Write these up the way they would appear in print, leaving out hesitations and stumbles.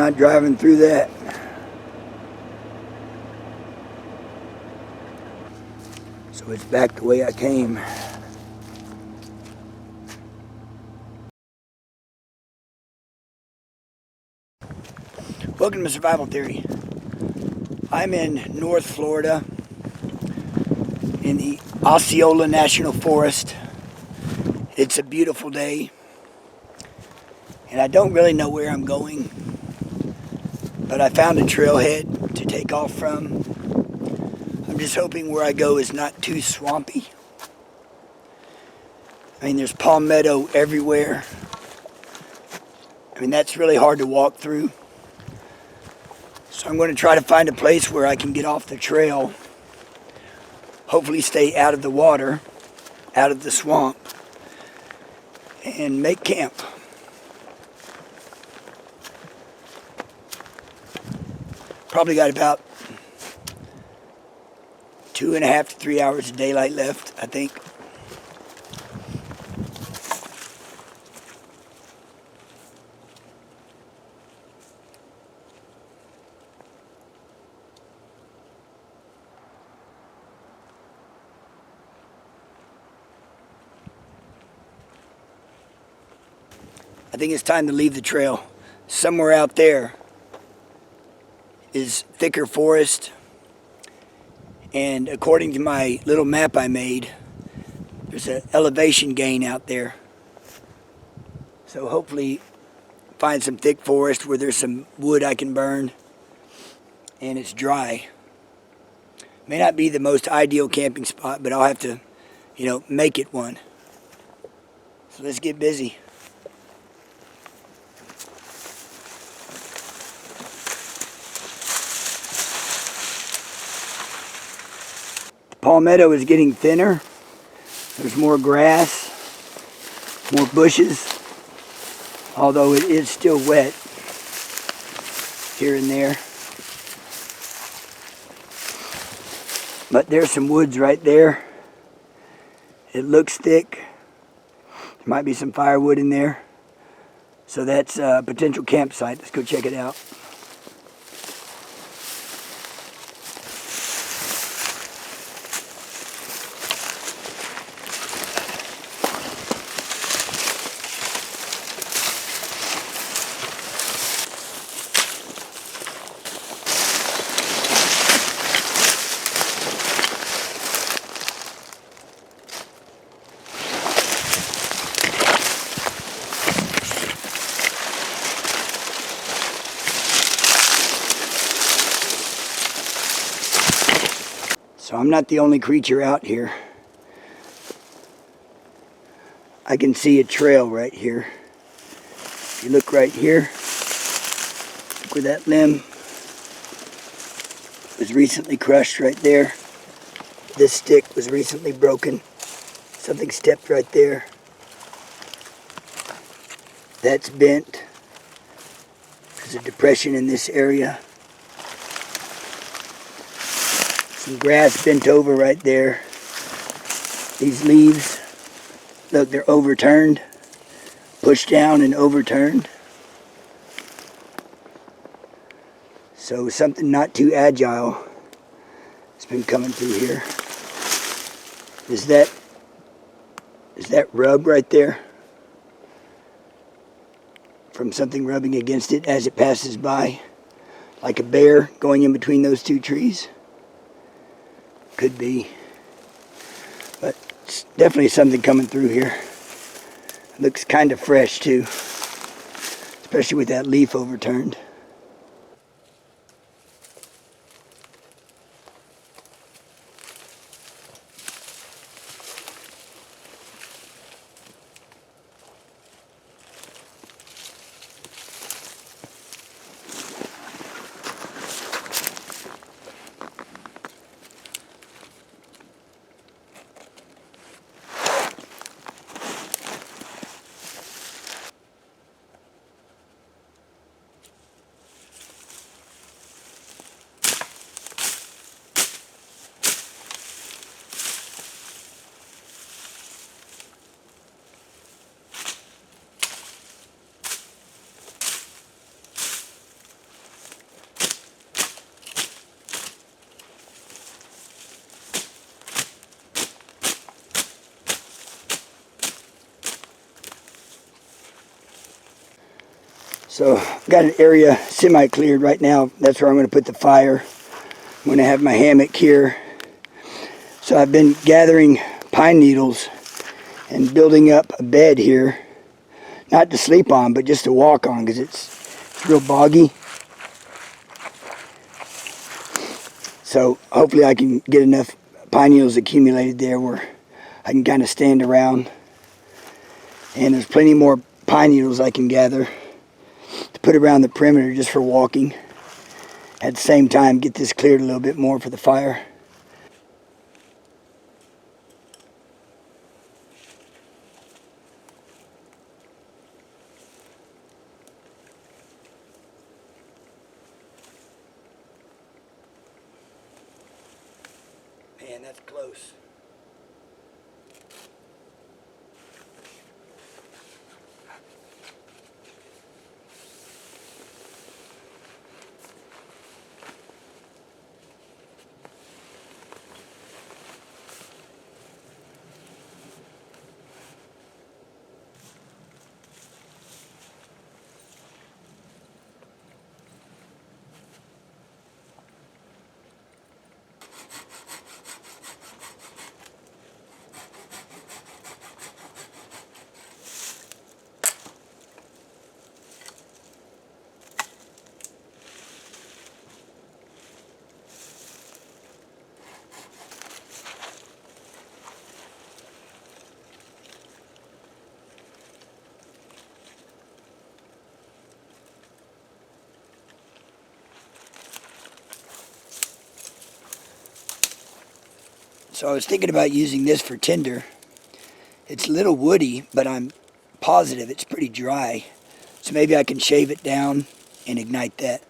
not driving through that. So it's back the way I came. Welcome to Survival Theory. I'm in North Florida in the Osceola National Forest. It's a beautiful day, and I don't really know where I'm going, but I found a trailhead to take off from. I'm just hoping where I go is not too swampy. I mean, there's palmetto everywhere. I mean, that's really hard to walk through. So I'm going to try to find a place where I can get off the trail, hopefully stay out of the water, out of the swamp, and make camp. Probably got about 2.5 to 3 hours of daylight left, I think. I think it's time to leave the trail. Somewhere out there is thicker forest, and according to my little map I made, there's an elevation gain out there. So hopefully find some thick forest where there's some wood I can burn and it's dry. May not be the most ideal camping spot, but I'll have to, make it one. So let's get busy. Palmetto is getting thinner. There's more grass, more bushes, although it is still wet here and there. But there's some woods right there. It looks thick. There might be some firewood in there. So that's a potential campsite. Let's go check it out. So I'm not the only creature out here. I can see a trail right here. If you look right here, look where that limb was recently crushed right there. This stick was recently broken. Something stepped right there. That's bent. There's a depression in this area. Some grass bent over right there. These leaves, look, they're overturned, pushed down and overturned. So something not too agile has been coming through here. Is that rub right there from something rubbing against it as it passes by, like a bear going in between those two trees? Could be, but it's definitely something coming through here. It looks kind of fresh too, especially with that leaf overturned. So I've got an area semi-cleared right now. That's where I'm going to put the fire. I'm going to have my hammock here. So I've been gathering pine needles and building up a bed here. Not to sleep on, but just to walk on, because it's real boggy. So hopefully I can get enough pine needles accumulated there where I can kind of stand around. And there's plenty more pine needles I can gather to put around the perimeter just for walking. At the same time, get this cleared a little bit more for the fire. Man, that's close. So I was thinking about using this for tinder. It's a little woody, but I'm positive it's pretty dry. So maybe I can shave it down and ignite that.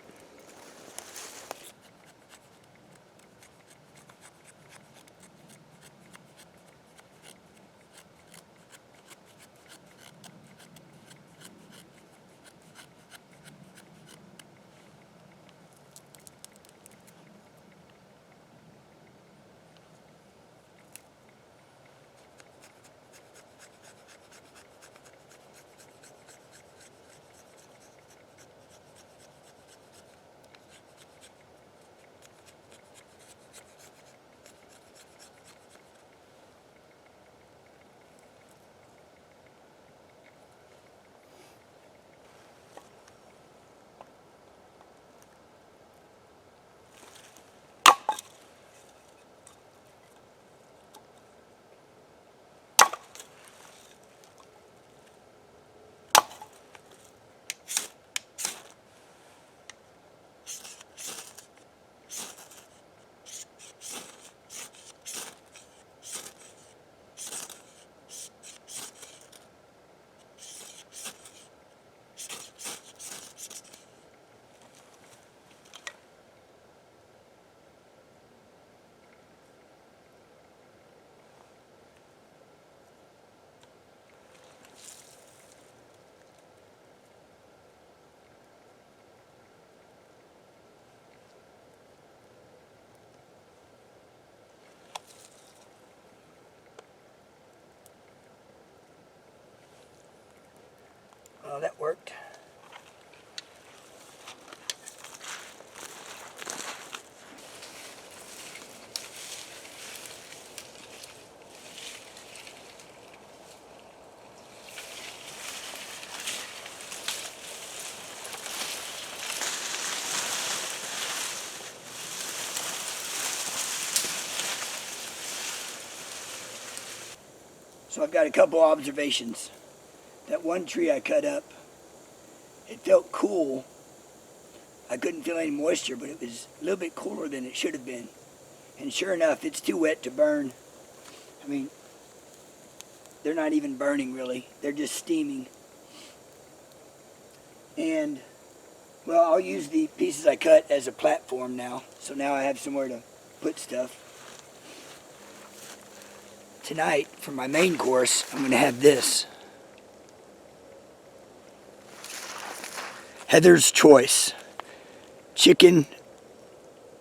Oh, that worked. So I've got a couple observations. That one tree I cut up, it felt cool. I couldn't feel any moisture, but it was a little bit cooler than it should have been. And sure enough, it's too wet to burn. I mean, they're not even burning really. They're just steaming. And, well, I'll use the pieces I cut as a platform now. So now I have somewhere to put stuff. Tonight, for my main course, I'm going to have this. Heather's Choice. Chicken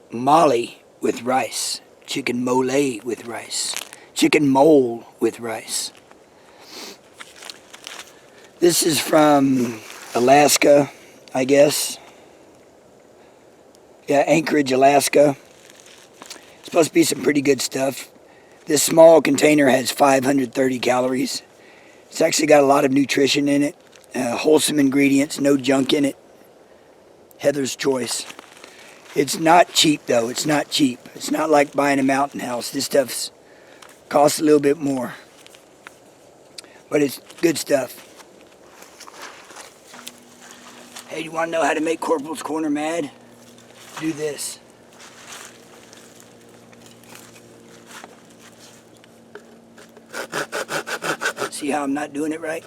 molly with rice. Chicken mole with rice. Chicken mole with rice. This is from Alaska. I guess. Yeah, Anchorage, Alaska. It's supposed to be some pretty good stuff. This small container has 530 calories. It's actually got a lot of nutrition in it. Wholesome ingredients, no junk in it. Heather's Choice. It's not cheap though. It's not cheap. It's not like buying a Mountain House. This stuff's costs a little bit more. But it's good stuff. Hey, you want to know how to make Corporal's Corner mad? Do this. See how I'm not doing it right?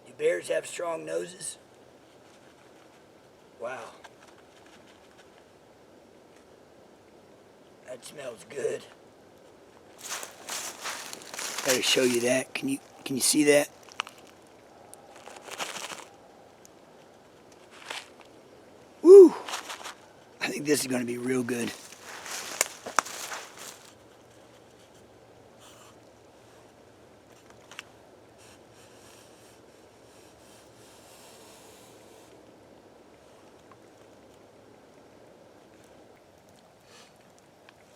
Do bears have strong noses? Wow. That smells good. Better show you that. Can you see that? Woo! I think this is going to be real good.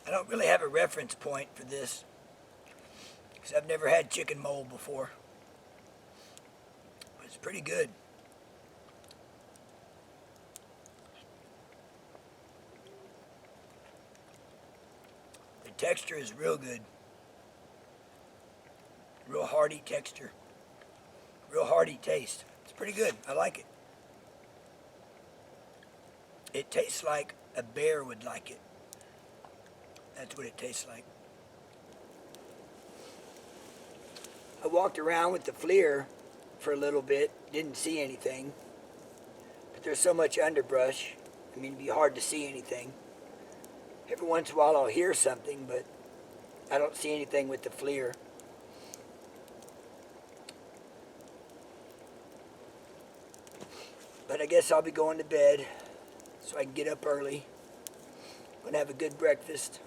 I don't really have a reference point for this because I've never had chicken mole before. But it's pretty good. The texture is real good. Real hearty texture. Real hearty taste. It's pretty good. I like it. It tastes like a bear would like it. That's what it tastes like. I walked around with the FLIR for a little bit. Didn't see anything. But there's so much underbrush. I mean, it'd be hard to see anything. Every once in a while I'll hear something, but I don't see anything with the FLIR. But I guess I'll be going to bed so I can get up early. I'm going to have a good breakfast.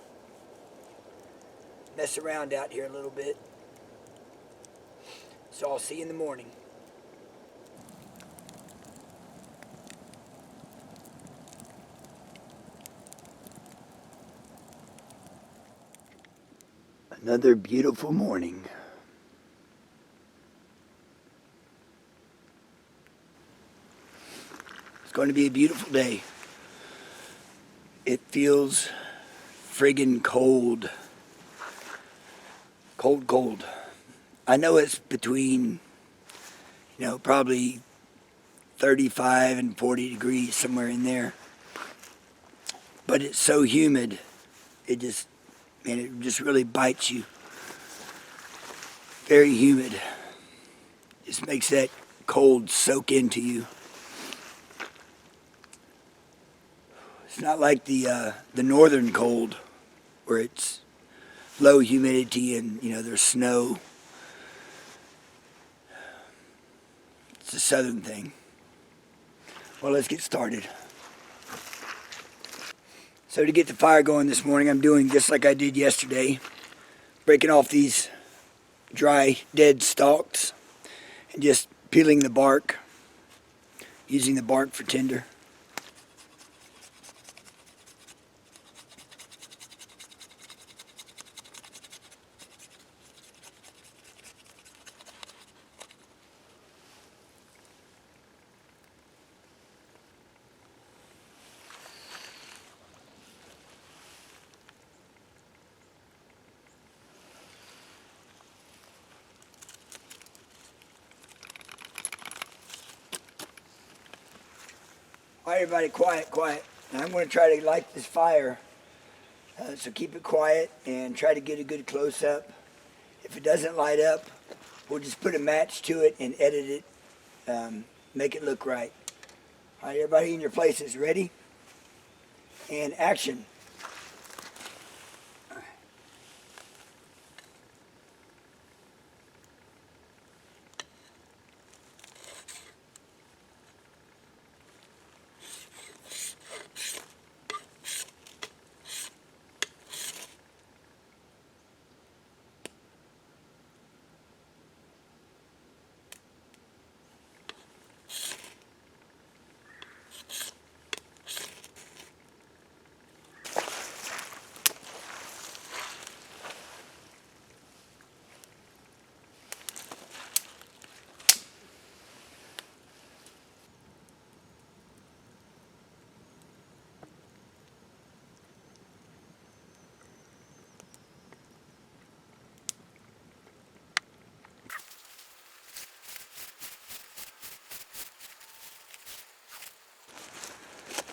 Mess around out here a little bit. So I'll see you in the morning. Another beautiful morning. It's going to be a beautiful day. It feels friggin' cold. Cold. I know it's between, probably 35 and 40 degrees, somewhere in there. But it's so humid, it just really bites you. Very humid. Just makes that cold soak into you. It's not like the northern cold, where it's low humidity and, there's snow. It's a southern thing. Well, let's get started. So to get the fire going this morning, I'm doing just like I did yesterday. Breaking off these dry, dead stalks and just peeling the bark. Using the bark for tinder. All right, everybody, quiet. Now I'm going to try to light this fire. So keep it quiet and try to get a good close-up. If it doesn't light up, we'll just put a match to it and edit it, make it look right. All right, everybody in your places, ready? And action.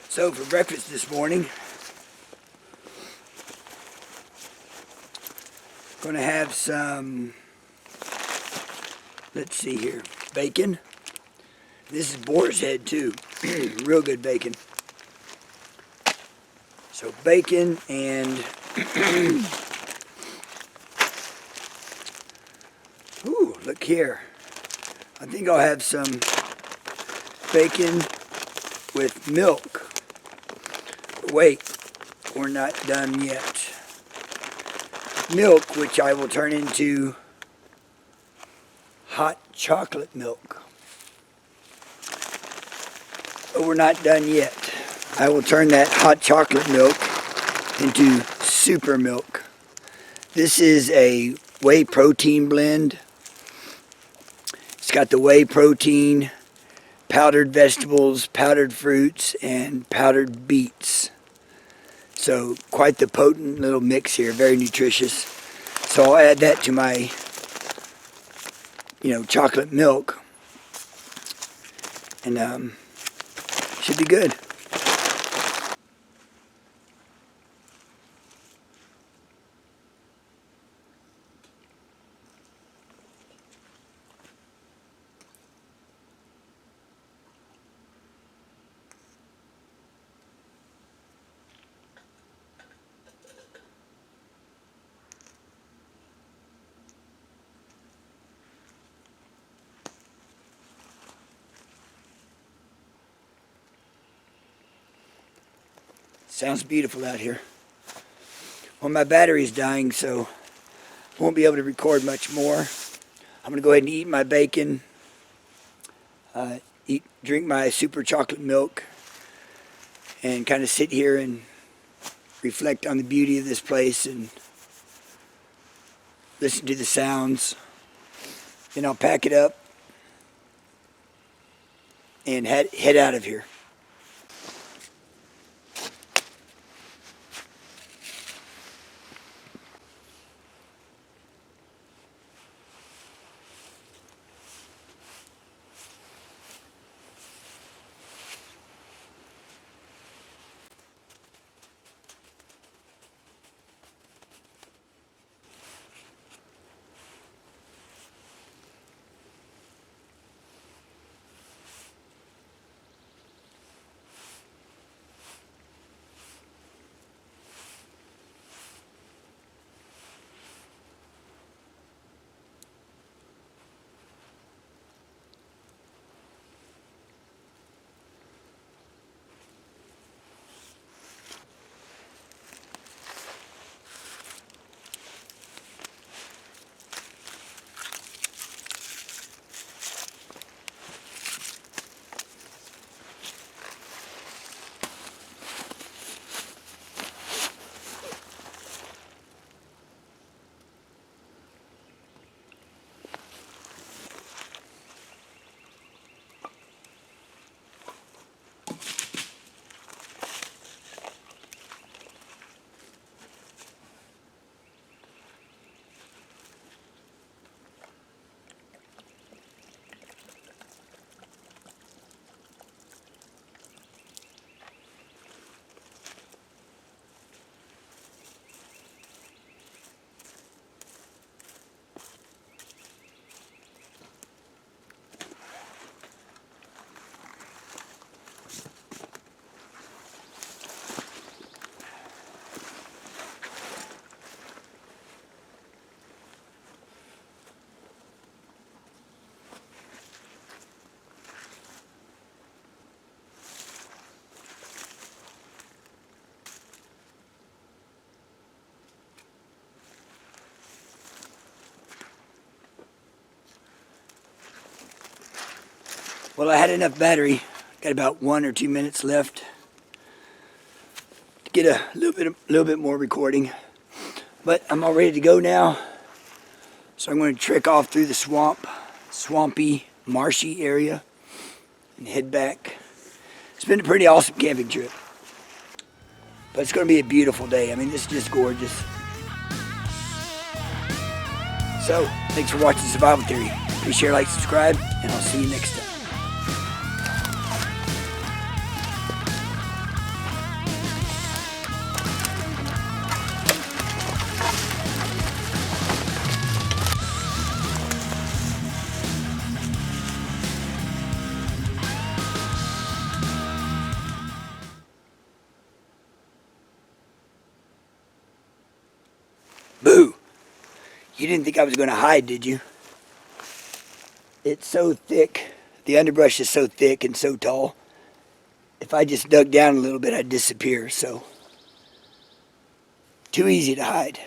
So for breakfast this morning, going to have some, let's see here, bacon. This is boar's head too, real good bacon. So bacon and ooh, look here. I think I'll have some bacon with milk. Wait, we're not done yet. Milk, which I will turn into hot chocolate milk. But we're not done yet. I will turn that hot chocolate milk into super milk. This is a whey protein blend. It's got the whey protein, powdered vegetables, powdered fruits, and powdered beets. So quite the potent little mix here, very nutritious. So I'll add that to my, chocolate milk, and should be good. Sounds beautiful out here. Well, my battery's dying, so I won't be able to record much more. I'm going to go ahead and eat my bacon, drink my super chocolate milk, and kind of sit here and reflect on the beauty of this place and listen to the sounds. Then I'll pack it up and head out of here. Well, I had enough battery. Got about 1 or 2 minutes left to get a little bit more recording. But I'm all ready to go now. So I'm going to trek off through the swampy, marshy area and head back. It's been a pretty awesome camping trip. But it's going to be a beautiful day. I mean, this is just gorgeous. So, thanks for watching Survival Theory. Please share, like, subscribe, and I'll see you next time. Boo! You didn't think I was going to hide, did you? It's so thick. The underbrush is so thick and so tall. If I just dug down a little bit, I'd disappear. So, too easy to hide.